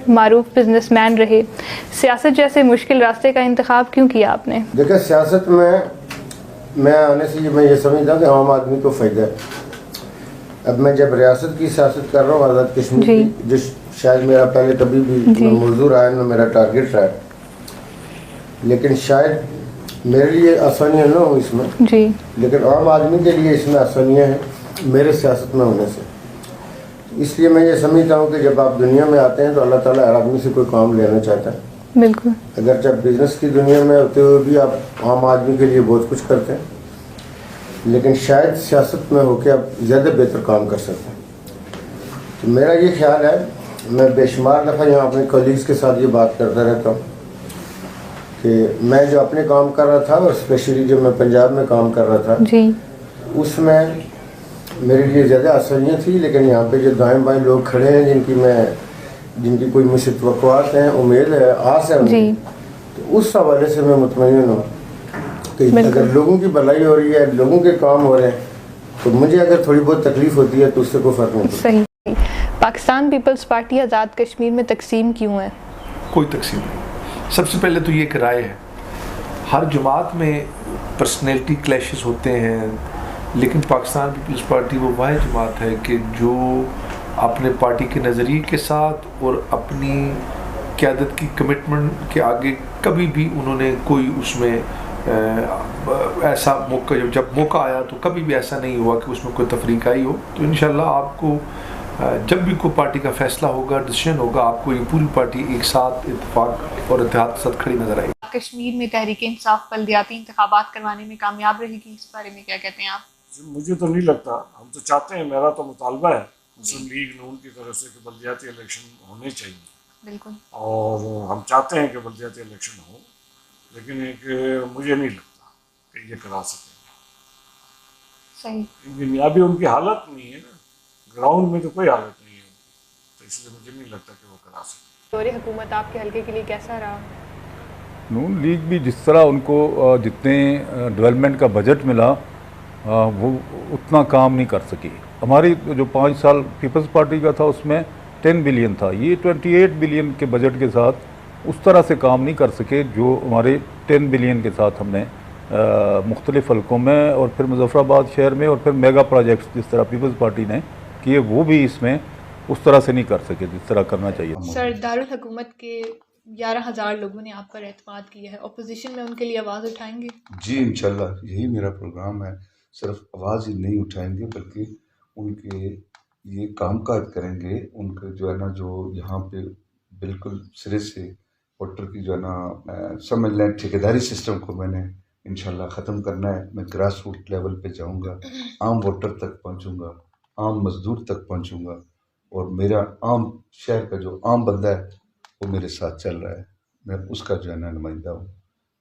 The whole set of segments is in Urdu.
معروف بزنس مین رہے, سیاست جیسے مشکل راستے کا انتخاب کیوں کیا آپ نے؟ دیکھیں, سیاست میں آنے سے میں یہ سمجھتا ہوں کہ عام آدمی کو فائدہ ہے. اب میں جب ریاست کی سیاست کر رہا ہوں, آزاد کشمیر کی, جو شاید میرا پہلے کبھی بھی موضوع رہا ہے, نہ میرا ٹارگیٹ رہا ہے, لیکن شاید میرے لیے آسانیاں نہ ہوں اس میں, لیکن عام آدمی کے لیے اس میں آسانیاں ہیں میرے سیاست میں ہونے سے. اس لیے میں یہ سمجھتا ہوں کہ جب آپ دنیا میں آتے ہیں تو اللہ تعالیٰ ہر آدمی سے کوئی کام لینا چاہتا ہے. بالکل. اگر جب بزنس کی دنیا میں ہوتے ہوئے بھی آپ عام آدمی کے لیے بہت کچھ کرتے ہیں, لیکن شاید سیاست میں ہو کے آپ زیادہ بہتر کام کر سکتے ہیں. تو میرا یہ خیال ہے, میں بے شمار دفعہ یہاں اپنے کولیگز کے ساتھ یہ بات کرتا رہتا ہوں کہ میں جو اپنے کام کر رہا تھا, اور اسپیشلی جو میں پنجاب میں کام کر رہا تھا, اس میں میرے لیے زیادہ آسانیاں تھیں, لیکن یہاں پہ جو دائیں بائیں لوگ کھڑے ہیں جن کی کوئی مجھ سے توقعات ہیں, امید ہے, آس ہے, تو اس حوالے سے میں مطمئن ہوں کہ اگر لوگوں کی بھلائی ہو رہی ہے, لوگوں کے کام ہو رہے ہیں, تو مجھے اگر تھوڑی بہت تکلیف ہوتی ہے تو اس سے کوئی فرق نہیں پڑتا. صحیح. پاکستان پیپلز پارٹی آزاد کشمیر میں تقسیم کیوں ہے؟ کوئی تقسیم نہیں. سب سے پہلے تو یہ ایک رائے ہے, ہر جماعت میں پرسنالٹی کلیشز ہوتے ہیں, لیکن پاکستان پیپلز پارٹی وہ واحد جماعت ہے کہ جو اپنے پارٹی کے نظریے کے ساتھ اور اپنی قیادت کی کمٹمنٹ کے آگے کبھی بھی انہوں نے کوئی اس میں ایسا موقع, جب موقع آیا تو کبھی بھی ایسا نہیں ہوا کہ اس میں کوئی تفریق آئی ہو. تو انشاءاللہ آپ کو جب بھی کوئی پارٹی کا فیصلہ ہوگا, ڈیسیژن ہوگا, آپ کو یہ پوری پارٹی ایک ساتھ اتفاق اور اتحاد کے ساتھ کھڑی نظر آئے گی. کشمیر میں تحریک انصاف بلدیاتی انتخابات کروانے میں کامیاب رہے گی, اس بارے میں کیا کہتے ہیں آپ؟ مجھے تو نہیں لگتا. ہم تو چاہتے ہیں, میرا تو مطالبہ ہے مسلم لیگ نون کی طرف سے کہ بلدیاتی الیکشن ہونے چاہیے. بالکل. اور ہم چاہتے ہیں کہ بلدیاتی الیکشن ہو, لیکن ایک مجھے نہیں لگتا کہ یہ کرا سکیں. صحیح. کیونکہ ابھی ان کی حالت نہیں ہے نا, گراؤنڈ میں تو کوئی حالت نہیں ہے, تو اس لیے مجھے نہیں لگتا کہ وہ کرا سکیں. دور حکومت آپ کے حلقے کے لیے کیسا رہا؟ نون لیگ بھی جس طرح ان کو جتنے ڈیولپمنٹ کا بجٹ ملا وہ اتنا کام نہیں کر سکی. ہماری جو 5 سال پیپلز پارٹی کا تھا اس میں 10 بلین تھا, یہ 28 بلین کے بجٹ کے ساتھ اس طرح سے کام نہیں کر سکے جو ہمارے 10 بلین کے ساتھ ہم نے مختلف حلقوں میں اور پھر مظفر آباد شہر میں اور پھر میگا پروجیکٹس جس طرح پیپلز پارٹی نے کیے, وہ بھی اس میں اس طرح سے نہیں کر سکے جس طرح کرنا چاہیے. سر, دارالحکومت کے 11,000 لوگوں نے آپ پر اعتماد کیا ہے, اپوزیشن میں ان کے لیے آواز اٹھائیں گے؟ جی انشاءاللہ, یہی میرا پروگرام ہے. صرف آواز ہی نہیں اٹھائیں گے بلکہ ان کے یہ کام کاج کریں گے. ان کے جو ہے نا, جو یہاں پہ بالکل سرے سے ووٹر کی جو ہے نا سمجھ لیں ٹھیکیداری سسٹم کو میں نے انشاءاللہ ختم کرنا ہے. میں گراس روٹ لیول پہ جاؤں گا, عام ووٹر تک پہنچوں گا, عام مزدور تک پہنچوں گا, اور میرا عام شہر کا جو عام بندہ ہے وہ میرے ساتھ چل رہا ہے. میں اس کا جو ہے نا نمائندہ ہوں,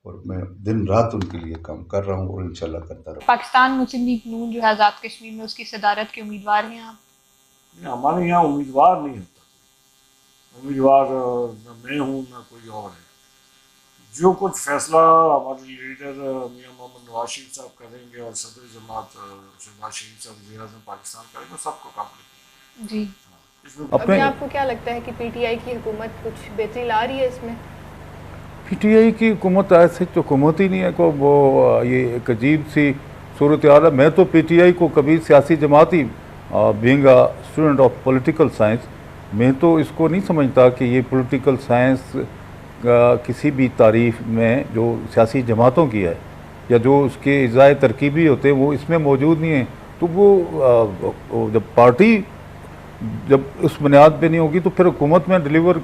اور میں دن رات ان کے لیے کام کر رہا ہوں اور انشاءاللہ کرتا رہوں. پاکستان مسلم لیگ نون جو ہے آزاد کشمیر میں, اس کی صدارت کے امیدوار ہیں آپ؟ ہمارے یہاں امیدوار نہیں ہوتا. امیدوار نہ میں ہوں نہ کوئی اور ہے. جو کچھ فیصلہ ہمارے لیڈر میاں محمد نواز شریف صاحب کریں گے اور صدر جماعت شہباز شریف صاحب وزیر اعظم پاکستان کریں گے, سب کو کام. جی. ابھی آپ کو کیا لگتا ہے کہ پی ٹی آئی کی حکومت کچھ بہتری لا رہی ہے اس میں؟ پی ٹی آئی کی حکومت ایسے تو حکومت ہی نہیں ہے, کو وہ یہ ایک عجیب سی صورتحال ہے. میں تو پی ٹی آئی کو کبھی سیاسی جماعت ہی, being a student of political science, میں تو اس کو نہیں سمجھتا کہ یہ پولیٹیکل سائنس کسی بھی تعریف میں جو سیاسی جماعتوں کی ہے یا جو اس کے اجزائے ترکیبی ہوتے ہیں وہ اس میں موجود نہیں ہیں. تو وہ جب پارٹی جب اس بنیاد پہ نہیں ہوگی تو پھر حکومت میں ڈلیور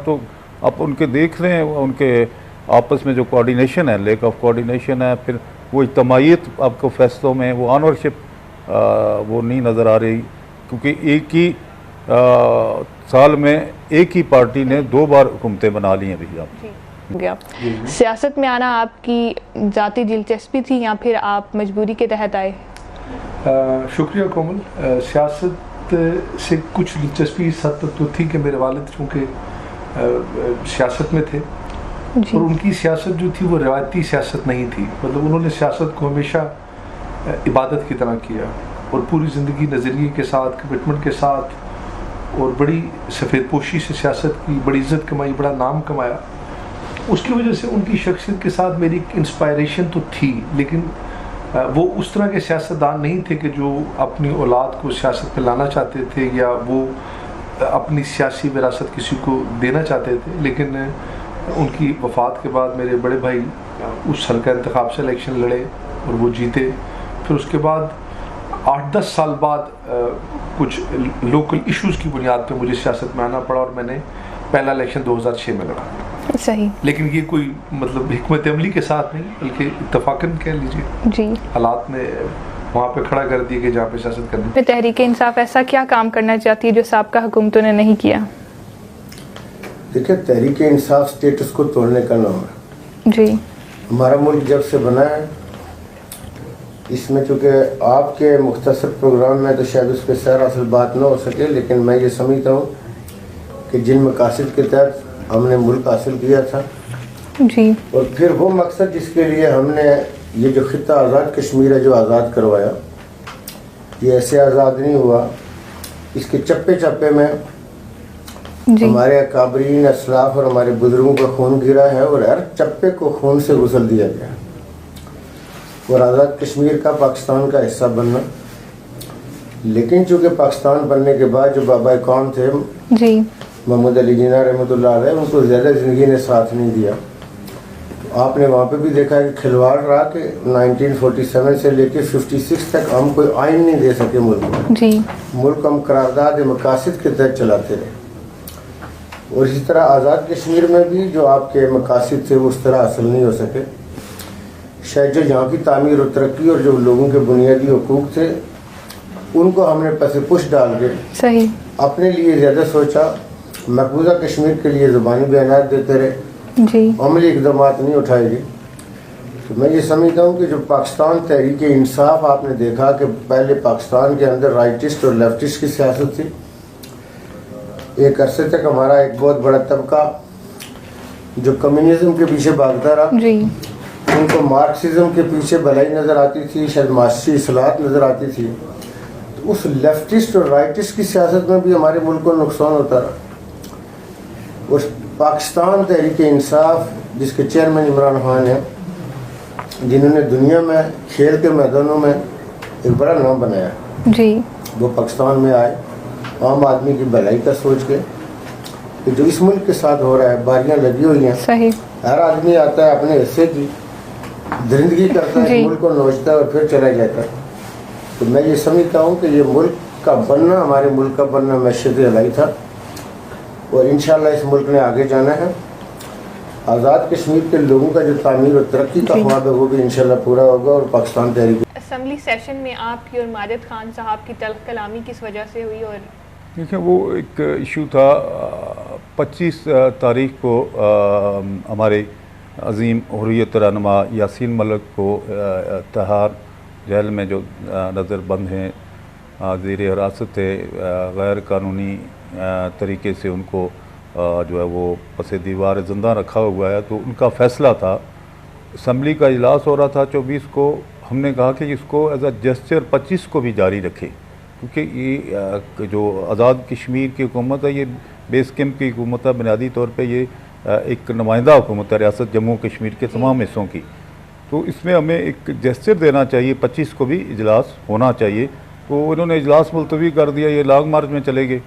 تو آپ ان کے دیکھ رہے ہیں, ان کے آپس میں جو کوارڈینیشن ہے, لیک آف کوارڈینیشن ہے, پھر وہ اجتماعیت آپ کو فیصلوں میں, وہ آنرشپ وہ نہیں نظر آ رہی, کیونکہ ایک ہی سال میں ایک ہی پارٹی نے 2 بار حکومتیں بنا لی ہیں. ابھی آپ سیاست میں آنا آپ کی ذاتی دلچسپی تھی یا پھر آپ مجبوری کے تحت آئے؟ شکریہ کومل. سیاست سے کچھ دلچسپی اس حد تک تو تھی کہ میرے والد چونکہ سیاست میں تھے, اور ان کی سیاست جو تھی وہ روایتی سیاست نہیں تھی. مطلب انہوں نے سیاست کو ہمیشہ عبادت کی طرح کیا اور پوری زندگی نظریے کے ساتھ, کمٹمنٹ کے ساتھ اور بڑی سفید پوشی سے سیاست کی، بڑی عزت کمائی، بڑا نام کمایا. اس کی وجہ سے ان کی شخصیت کے ساتھ میری ایک انسپائریشن تو تھی، لیکن وہ اس طرح کے سیاستدان نہیں تھے کہ جو اپنی اولاد کو سیاست پہ لانا چاہتے تھے یا وہ اپنی سیاسی وراثت کسی کو دینا چاہتے تھے. لیکن ان کی وفات کے بعد میرے بڑے بھائی اس حلقہ انتخاب سے الیکشن لڑے اور وہ جیتے. پھر اس کے بعد 8-10 سال بعد کچھ لوکل ایشوز کی بنیاد پہ مجھے سیاست میں آنا پڑا اور میں نے پہلا الیکشن 2006 میں لڑا. صحیح. لیکن یہ کوئی مطلب حکمت عملی کے ساتھ نہیں، بلکہ اتفاقاً کہہ لیجیے جی حالات نے وہاں پہ کھڑا کر دیا کہ جہاں پہ سیاست کرنی. تحریک انصاف ایسا کیا کام کرنا چاہتی ہے جو سابقہ حکومتوں نے نہیں کیا؟ دیکھیں، تحریک انصاف سٹیٹس کو توڑنے کا نام ہے. جی. ہمارا ملک جب سے بنا ہے، اس میں چونکہ آپ کے مختصر پروگرام میں تو شاید اس پہ سیر اصل بات نہ ہو سکے، لیکن میں یہ سمجھتا ہوں کہ جن مقاصد کے تحت ہم نے ملک حاصل کیا تھا، جی، اور پھر وہ مقصد جس کے لیے ہم نے یہ جو خطہ آزاد کشمیر ہے جو آزاد کروایا، یہ ایسے آزاد نہیں ہوا. اس کے چپے چپے میں جی، ہمارے اکابرین اسلاف اور ہمارے بزرگوں کا خون گرا ہے، اور ہر چپے کو خون سے غسل دیا گیا. اور آزاد کشمیر کا پاکستان کا حصہ بننا، لیکن چونکہ پاکستان بننے کے بعد جو بابا قوم تھے جی، محمد علی جناح رحمۃ اللہ علیہ، ان کو زیادہ زندگی نے ساتھ نہیں دیا. آپ نے وہاں پہ بھی دیکھا کہ کھلواڑ رہا کہ 1947 سے لے کے 56 تک ہم کوئی آئین نہیں دے سکے ملک کو. جی، ملک ہم قرارداد مقاصد کے تحت چلاتے رہے. اور اسی طرح آزاد کشمیر میں بھی جو آپ کے مقاصد تھے وہ اس طرح حاصل نہیں ہو سکے. شاید جو یہاں کی تعمیر و ترقی اور جو لوگوں کے بنیادی حقوق تھے ان کو ہم نے پس پش ڈال کے صحیح اپنے لیے زیادہ سوچا. مقبوضہ کشمیر کے لیے زبانی بیانات دیتے رہے، جی، عملی اقدامات نہیں اٹھائے گئے. تو میں یہ سمجھتا ہوں کہ جو پاکستان تحریک انصاف، آپ نے دیکھا کہ پہلے پاکستان کے اندر رائٹسٹ اور لیفٹسٹ کی سیاست تھی. ایک عرصے تک ہمارا ایک بہت بڑا طبقہ جو کمیونزم کے پیچھے بھاگتا رہا، جی، ان کو مارکسزم کے پیچھے بھلائی نظر آتی تھی، شاید معاشی اصلاحات نظر آتی تھی. تو اس لیفٹسٹ اور رائٹسٹ کی سیاست میں بھی ہمارے ملک کو نقصان ہوتا رہا. اس پاکستان تحریک انصاف جس کے چیئرمین عمران خان ہیں، جنہوں نے دنیا میں کھیل کے میدانوں میں ایک بڑا نام بنایا، جی، وہ پاکستان میں آئے عام آدمی کی بھلائی کا سوچ کے کہ جو اس ملک کے ساتھ ہو رہا ہے، باریاں لگی ہوئی ہیں. صحیح. ہر آدمی آتا ہے اپنے حصے کی درندگی کرتا ہے، جی. ملک کو نوچتا ہے اور پھر چلا جاتا ہے. تو میں یہ سمجھتا ہوں کہ یہ ملک کا بننا، ہمارے ملک کا بننا معیشت علائی تھا، اور انشاءاللہ اس ملک نے آگے جانا ہے. آزاد کشمیر کے لوگوں کا جو تعمیر و ترقی کا خواب ہے وہ بھی انشاءاللہ پورا ہوگا. اور پاکستان تحریک اسمبلی سیشن میں آپ کی اور ماجد خان صاحب کی تلخ کلامی کس وجہ سے ہوئی؟ اور دیکھیں، وہ ایک ایشو تھا 25 تاریخ کو ہمارے عظیم حریت رہنما یاسین ملک کو تہار جیل میں جو نظر بند ہیں، زیر حراست ہے، غیر قانونی طریقے سے ان کو جو ہے وہ پس دیوار زندہ رکھا ہوا ہے. تو ان کا فیصلہ تھا، اسمبلی کا اجلاس ہو رہا تھا 24 کو، ہم نے کہا کہ اس کو ایز اے جسچر 25 کو بھی جاری رکھے، کیونکہ یہ جو آزاد کشمیر کی حکومت ہے یہ بیس کیمپ کی حکومت ہے. بنیادی طور پہ یہ ایک نمائندہ حکومت ہے ریاست جموں کشمیر کے تمام حصوں کی. تو اس میں ہمیں ایک جسچر دینا چاہیے، 25 کو بھی اجلاس ہونا چاہیے. تو انہوں نے اجلاس ملتوی کر دیا، یہ لانگ مارچ میں چلے گئے.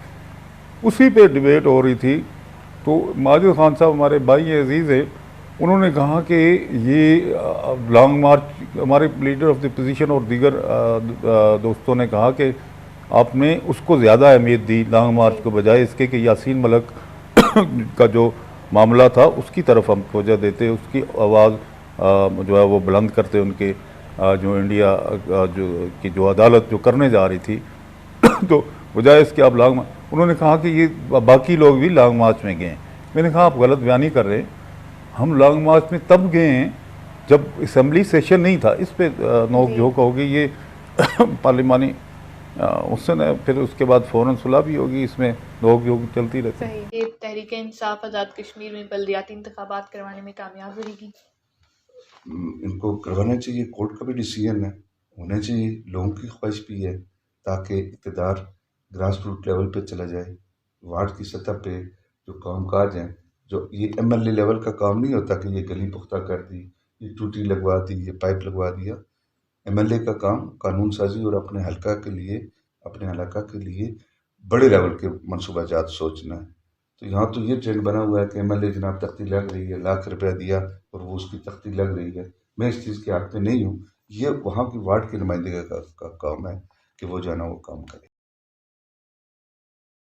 اسی پہ ڈیبیٹ ہو رہی تھی. تو ماجد خان صاحب ہمارے بھائی عزیز ہیں، انہوں نے کہا کہ یہ لانگ مارچ، ہمارے لیڈر آف دی اپوزیشن اور دیگر دوستوں نے کہا کہ آپ نے اس کو زیادہ اہمیت دی لانگ مارچ کو بجائے اس کے کہ یاسین ملک کا جو معاملہ تھا اس کی طرف ہم توجہ دیتے، اس کی آواز جو ہے وہ بلند کرتے، ان کے جو انڈیا جو عدالت جو کرنے جا رہی تھی تو بجائے اس کے آپ لانگ مارچ. انہوں نے کہا کہ یہ باقی لوگ بھی لانگ مارچ میں گئے ہیں. میں نے کہا آپ غلط بیانی کر رہے ہیں. ہم لانگ مارچ میں تب گئے ہیں جب اسمبلی سیشن نہیں تھا. اس پہ نوک جھوک ہوگی، یہ پارلیمانی اس نے پھر اس کے بعد فوراً صلح بھی ہوگی، اس میں نوک جھوک چلتی رہتی. صحیح. یہ تحریک انصاف آزاد کشمیر میں بلدیاتی انتخابات کروانے میں کامیاب رہے گی؟ ان کو کروانا چاہیے، کورٹ کا بھی ڈیسیجن ہے، ہونا چاہیے، لوگوں کی خواہش بھی ہے تاکہ اقتدار گراس روٹ لیول پہ چلا جائے. وارڈ کی سطح پہ جو کام کاج ہیں، جو یہ MLA لیول کا کام نہیں ہوتا کہ یہ گلی پختہ کر دی، یہ ٹوٹی لگوا دی، یہ پائپ لگوا دیا۔ MLA کا کام قانون سازی اور اپنے حلقہ کے لیے، اپنے علاقہ کے لیے بڑے لیول کے منصوبہ جات سوچنا ہے۔ تو یہاں تو یہ ٹرینڈ بنا ہوا ہے کہ MLA جناب تختی لگ رہی ہے، ₹1,00,000 دیا اور وہ اس کی تختی لگ رہی ہے۔ میں اس چیز کے حق میں نہیں ہوں، یہ وہاں کی وارڈ کے نمائندے کا کام ہے کہ وہ جو ہے نا وہ کام کرے۔